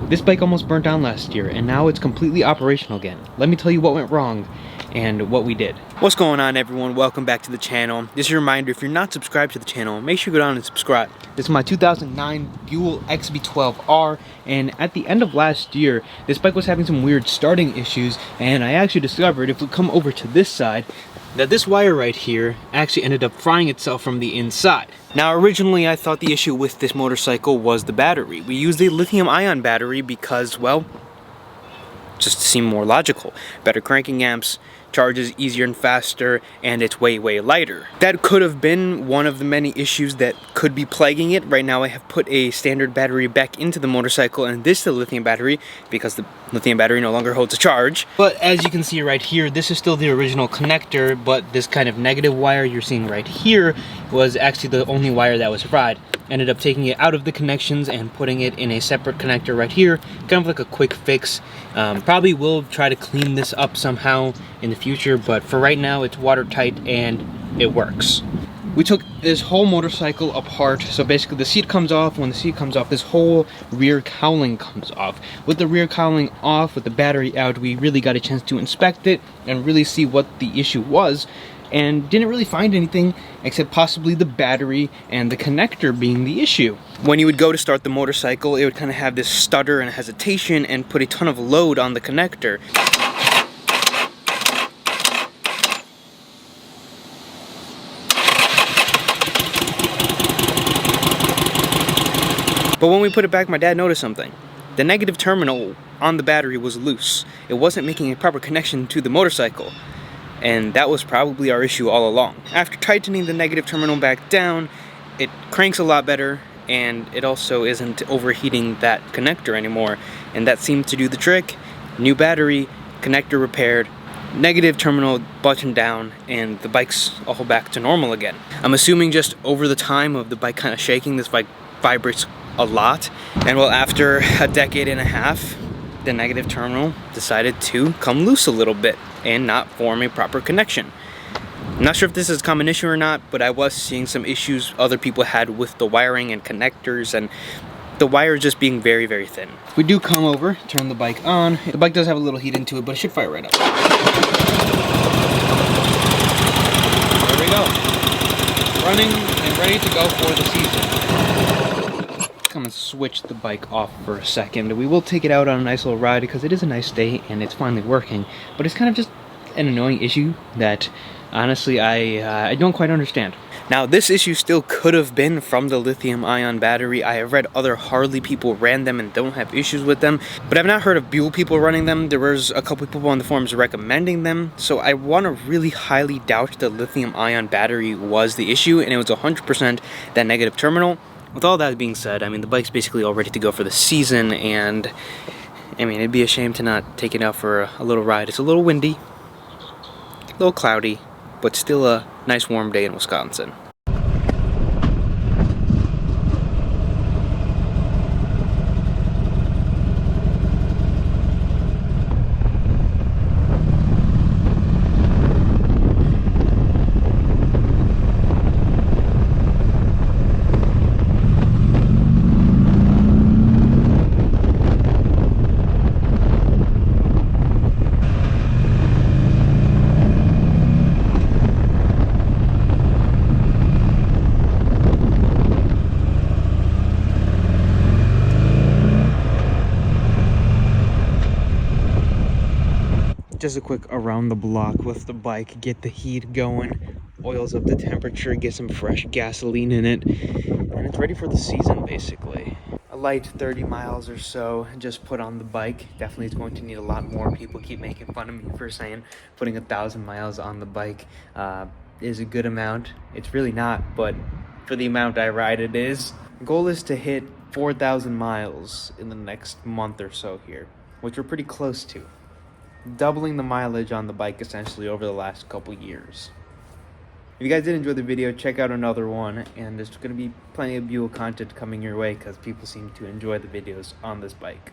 This bike almost burnt down last year, and now it's completely operational again. Let me tell you what went wrong and what we did. What's going on, everyone? Welcome back to the channel. Just a reminder, if you're not subscribed to the channel, make sure you go down and subscribe. This is my 2009 Buell XB12R, and at the end of last year, this bike was having some weird starting issues, and I actually discovered, if we come over to this side, that this wire right here actually ended up frying itself from the inside. Now, originally I thought the issue with this motorcycle was the battery. We used a lithium-ion battery because, well, just seemed more logical. Better cranking amps, charges easier and faster, and it's way lighter. That could have been one of the many issues that could be plaguing it. Right now I have put a standard battery back into the motorcycle, and this is the lithium battery because the lithium battery no longer holds a charge. But as you can see right here, this is still the original connector, but this kind of negative wire you're seeing right here was actually the only wire that was fried. Ended up taking it out of the connections and putting it in a separate connector right here, kind of like a quick fix. Probably will try to clean this up somehow in the future, but for right now it's watertight and it works. We took this whole motorcycle apart, so basically the seat comes off. When the seat comes off, this whole rear cowling comes off. With the rear cowling off, with the battery out, we really got a chance to inspect it and really see what the issue was, and didn't really find anything except possibly the battery and the connector being the issue. When you would go to start the motorcycle, it would kind of have this stutter and hesitation and put a ton of load on the connector. But when we put it back, my dad noticed something. The negative terminal on the battery was loose. It wasn't making a proper connection to the motorcycle. And that was probably our issue all along. After tightening the negative terminal back down, it cranks a lot better, and it also isn't overheating that connector anymore. And that seemed to do the trick. New battery, connector repaired, negative terminal buttoned down, and the bike's all back to normal again. I'm assuming just over the time of the bike kind of shaking, this bike vibrates a lot. And well, after a decade and a half, the negative terminal decided to come loose a little bit and not form a proper connection. I'm not sure if this is a common issue or not, but I was seeing some issues other people had with the wiring and connectors, and the wire just being very thin. We do come over, turn the bike on. The bike does have a little heat into it, but it should fire right up. There we go. Running and ready to go for the season. Come and switch the bike off for a second. We will take it out on a nice little ride because it is a nice day and it's finally working, but it's kind of just an annoying issue that honestly I don't quite understand. Now, this issue still could have been from the lithium-ion battery. I have read other Harley people ran them and don't have issues with them, but I've not heard of Buell people running them. There was a couple people on the forums recommending them, so I want to really highly doubt the lithium-ion battery was the issue, and it was 100% that negative terminal. With all that being said, I mean, the bike's basically all ready to go for the season, and I mean, it'd be a shame to not take it out for a little ride. It's a little windy, a little cloudy, but still a nice warm day in Wisconsin. Just a quick around the block with the bike, get the heat going, oils up the temperature, get some fresh gasoline in it, and it's ready for the season basically. A light 30 miles or so just put on the bike. Definitely is going to need a lot more. People keep making fun of me for saying putting 1,000 miles on the bike is a good amount. It's really not, but for the amount I ride it is. The goal is to hit 4,000 miles in the next month or so here, which we're pretty close to. Doubling the mileage on the bike essentially over the last couple years. If you guys did enjoy the video, check out another one, and there's going to be plenty of Buell content coming your way because people seem to enjoy the videos on this bike.